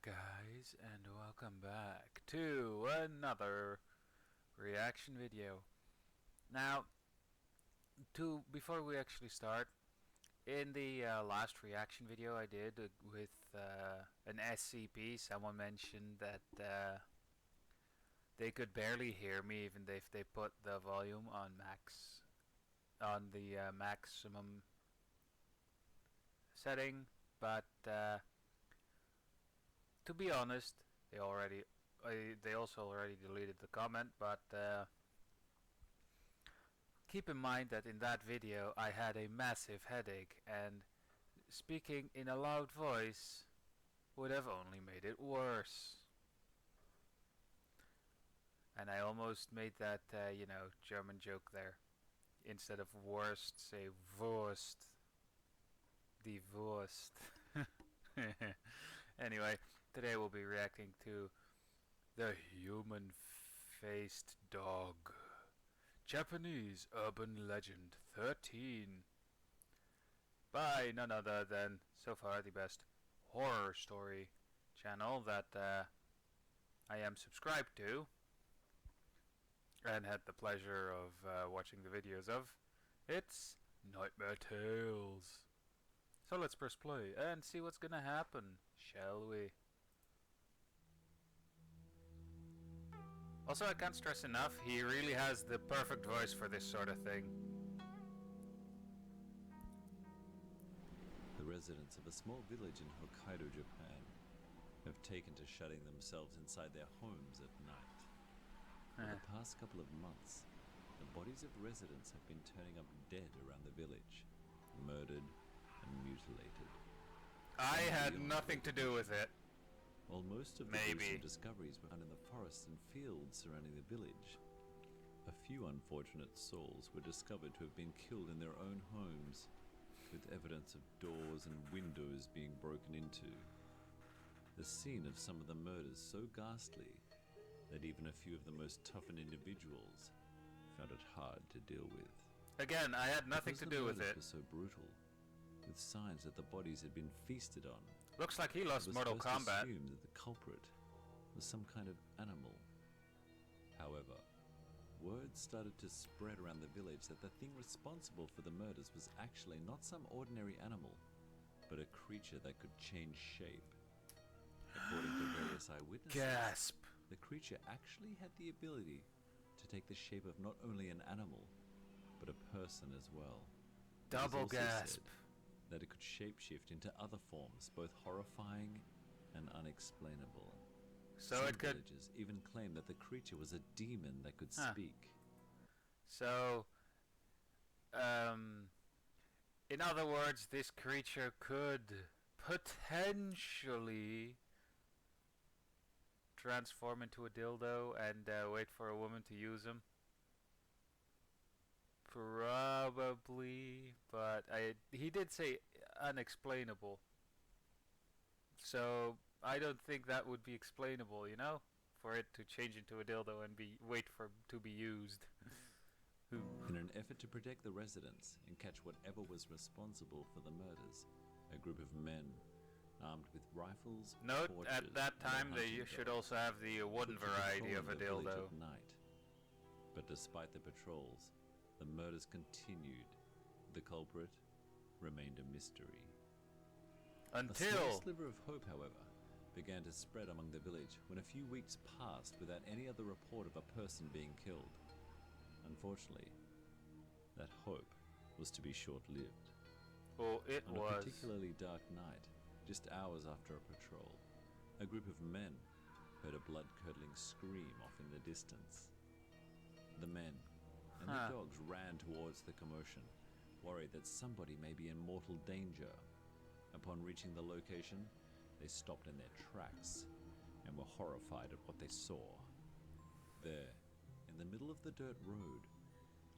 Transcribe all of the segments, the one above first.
there, guys, and welcome back to another reaction video. Now, before we actually start, in the last reaction video I did with an SCP, someone mentioned that they could barely hear me even if they put the volume on the maximum setting, but to be honest, they also already deleted the comment, but keep in mind that in that video I had a massive headache, and speaking in a loud voice would have only made it worse. And I almost made that, German joke there. Instead of worst, say Wurst. Die Wurst. Anyway, today we'll be reacting to the human-faced dog. Japanese urban legend 13. By none other than, so far, the best horror story channel that I am subscribed to and had the pleasure of watching the videos of. It's Nightmare Tales. So let's press play and see what's gonna happen, shall we? Also, I can't stress enough, he really has the perfect voice for this sort of thing. The residents of a small village in Hokkaido, Japan, have taken to shutting themselves inside their homes at night. For the past couple of months, the bodies of residents have been turning up dead around the village, murdered and mutilated. I had nothing to do with it. While most of the gruesome discoveries were found in the forests and fields surrounding the village, a few unfortunate souls were discovered to have been killed in their own homes, with evidence of doors and windows being broken into. The scene of some of the murders so ghastly that even a few of the most toughened individuals found it hard to deal with. Again, I had nothing to do with it. Were so brutal, with signs that the bodies had been feasted on. Looks like he lost Mortal Kombat. It was assumed that the culprit was some kind of animal. However, word started to spread around the village that the thing responsible for the murders was actually not some ordinary animal, but a creature that could change shape. According to various eyewitnesses, Gasp. The creature actually had the ability to take the shape of not only an animal, but a person as well. Double gasp. That it could shapeshift into other forms, both horrifying and unexplainable. So Some it could villagers even claim that the creature was a demon that could speak. So, in other words, this creature could potentially transform into a dildo and wait for a woman to use him. Probably, but he did say unexplainable. So I don't think that would be explainable, you know, for it to change into a dildo and wait for to be used. In an effort to protect the residents and catch whatever was responsible for the murders, a group of men armed with rifles. Note, at that time they should also have the wooden variety of a dildo. At night. But despite the patrols, the murders continued. The culprit remained a mystery. Until a small sliver of hope, however, began to spread among the village when a few weeks passed without any other report of a person being killed. Unfortunately, that hope was to be short-lived. Oh, it On was. a particularly dark night, just hours after a patrol, a group of men heard a blood-curdling scream off in the distance. The men and the dogs ran towards the commotion, worried that somebody may be in mortal danger. Upon reaching the location, they stopped in their tracks and were horrified at what they saw. There, in the middle of the dirt road,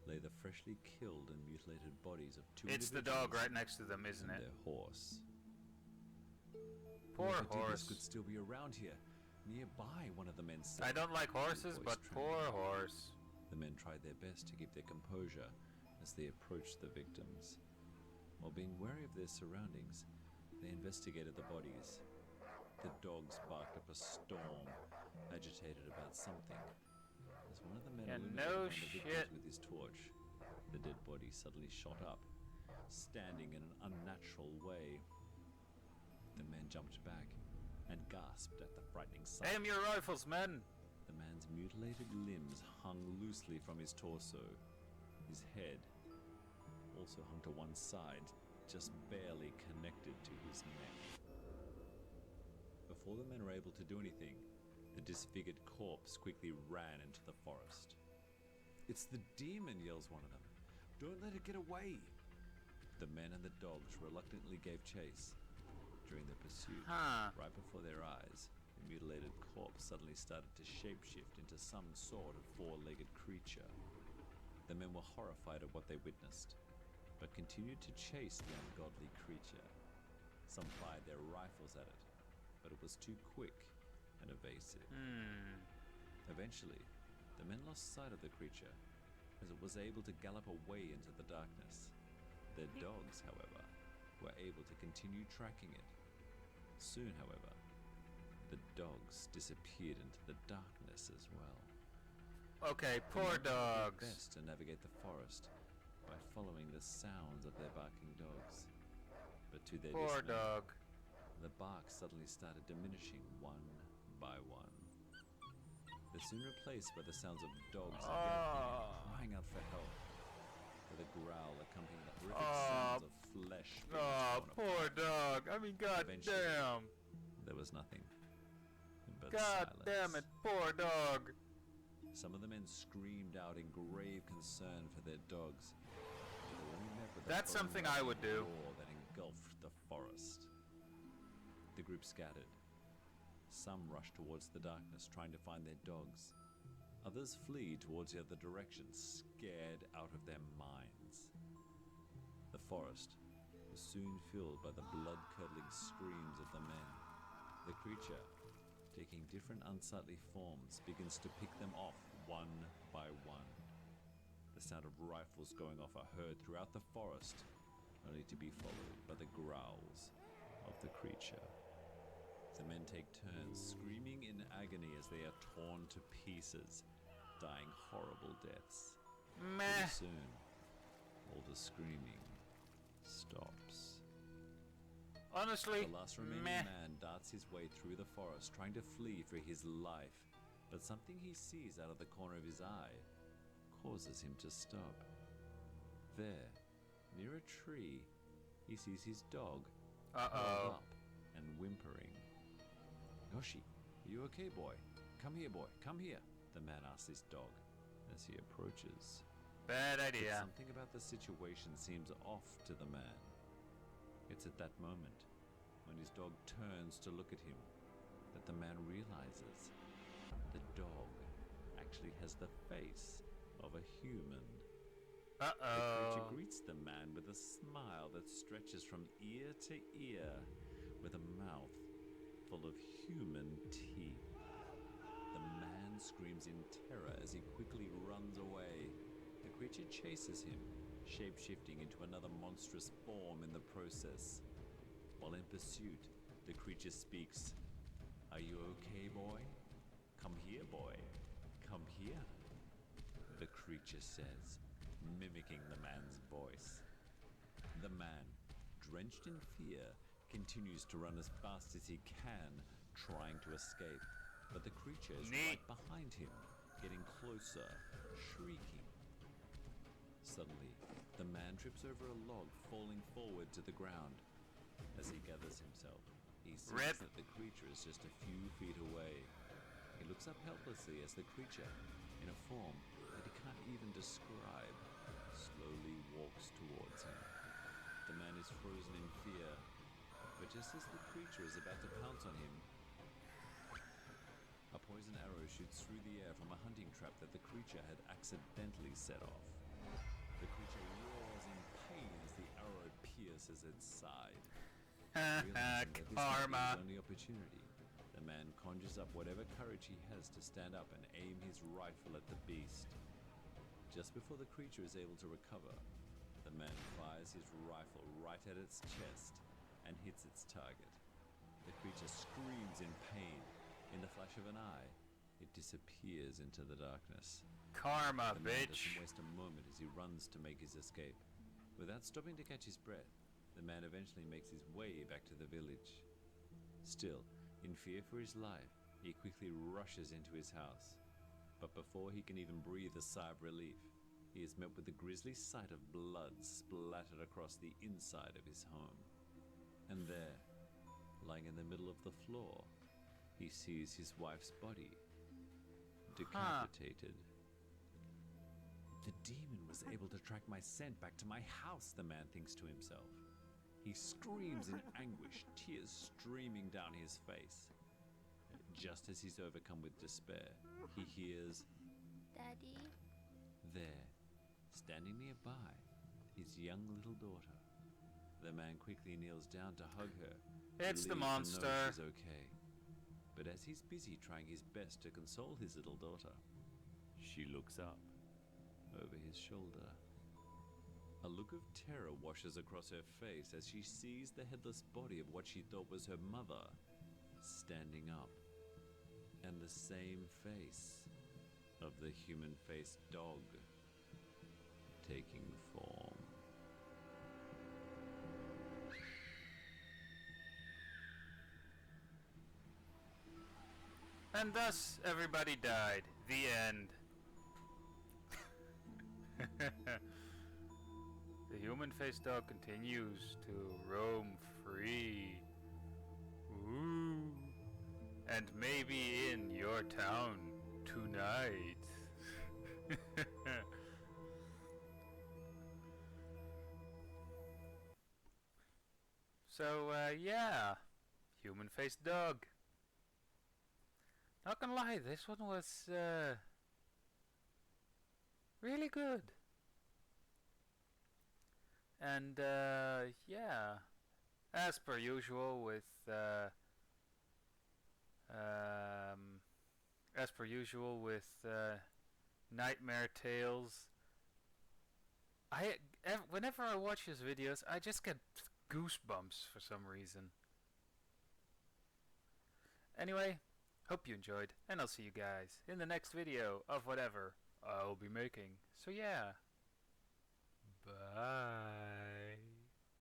lay the freshly killed and mutilated bodies of two individuals. It's the dog right next to them, isn't it? Their horse. Poor horse. Could still be around here, nearby, one of the men said. I don't like horses, but poor horse. The men tried their best to keep their composure as they approached the victims. While being wary of their surroundings, they investigated the bodies. The dogs barked up a storm, agitated about something. As one of the men Yeah, illuminated no one of the victims shit. with his torch, the dead body suddenly shot up, standing in an unnatural way. The men jumped back and gasped at the frightening sight. Aim your rifles, men! The man's mutilated limbs hung loosely from his torso. His head also hung to one side, just barely connected to his neck. Before the men were able to do anything, the disfigured corpse quickly ran into the forest. "It's the demon," yells one of them. "Don't let it get away!" The men and the dogs reluctantly gave chase. During the pursuit, right before their eyes, the mutilated corpse suddenly started to shapeshift into some sort of four-legged creature. The men were horrified at what they witnessed, but continued to chase the ungodly creature. Some fired their rifles at it, but it was too quick and evasive. Eventually, the men lost sight of the creature, as it was able to gallop away into the darkness. Their dogs, however, were able to continue tracking it. Soon, however, the dogs disappeared into the darkness as well. Okay, The poor men did their dogs. best to navigate the forest by following the sounds of their barking dogs. But to their Poor dismay, dog. the bark suddenly started diminishing one by one. They're soon replaced by the sounds of dogs yelping, crying out for help, with a growl accompanying the horrific sounds of flesh being Oh, torn poor apart. dog. I mean, god Eventually, damn. There was nothing but God silence. damn it, poor dog. Some of the men screamed out in grave concern for their dogs. But they were only met with a That's something I would do. roar that engulfed the forest. The group scattered. Some rushed towards the darkness, trying to find their dogs. Others flee towards the other direction, scared out of their minds. The forest was soon filled by the blood-curdling screams of the men. The creature, taking different unsightly forms, begins to pick them off one by one. The sound of rifles going off are heard throughout the forest, only to be followed by the growls of the creature. The men take turns screaming in agony as they are torn to pieces, dying horrible deaths. Meh. Pretty soon, all the screaming stops. Honestly, The last remaining meh. man darts his way through the forest, trying to flee for his life, but something he sees out of the corner of his eye causes him to stop. There, near a tree, he sees his dog curled Uh-oh. up and whimpering. "Yoshi, are you okay, boy? Come here, boy, come here," the man asks his dog as he approaches. Bad But idea. something about the situation seems off to the man. It's at that moment, when his dog turns to look at him, that the man realizes the dog actually has the face of a human. The Uh-oh. creature greets the man with a smile that stretches from ear to ear, with a mouth full of human teeth. The man screams in terror as he quickly runs away. The creature chases him, shape-shifting into another monstrous form in the process. While in pursuit, the creature speaks. "Are you okay, boy? Come here, boy. Come here," the creature says, mimicking the man's voice. The man, drenched in fear, continues to run as fast as he can, trying to escape. But the creature is Neat. right behind him, getting closer, shrieking. Suddenly, the man trips over a log, falling forward to the ground. As he gathers himself, he sees Rip. that the creature is just a few feet away. He looks up helplessly as the creature, in a form that he can't even describe, slowly walks towards him. The man is frozen in fear, but just as the creature is about to pounce on him, a poison arrow shoots through the air from a hunting trap that the creature had accidentally set off. The creature roars in pain as the arrow pierces its side. Realizing that this might be Karma. his only opportunity, the man conjures up whatever courage he has to stand up and aim his rifle at the beast. Just before the creature is able to recover, the man fires his rifle right at its chest and hits its target. The creature screams in pain. In the flash of an eye, it disappears into the darkness. Karma, The man bitch. doesn't waste a moment as he runs to make his escape. Without stopping to catch his breath, the man eventually makes his way back to the village. Still, in fear for his life, he quickly rushes into his house. But before he can even breathe a sigh of relief, he is met with the grisly sight of blood splattered across the inside of his home. And there, lying in the middle of the floor, he sees his wife's body, decapitated. The demon was able to track my scent back to my house, the man thinks to himself. He screams in anguish, tears streaming down his face. Just as he's overcome with despair, he hears, Daddy? there, standing nearby, his young little daughter. The man quickly kneels down to hug her. It's the relieved to know monster. she's okay. But as he's busy trying his best to console his little daughter, she looks up over his shoulder. A look of terror washes across her face as she sees the headless body of what she thought was her mother standing up, and the same face of the human-faced dog taking form. And thus everybody died. The end. The human-faced dog continues to roam free. Ooh. And maybe in your town tonight. So, yeah. Human-faced dog. Not gonna lie, this one was really good. And yeah, as per usual with Nightmare Tales, whenever I watch his videos, I just get goosebumps for some reason. Anyway, hope you enjoyed, and I'll see you guys in the next video of whatever I'll be making. So yeah, bye.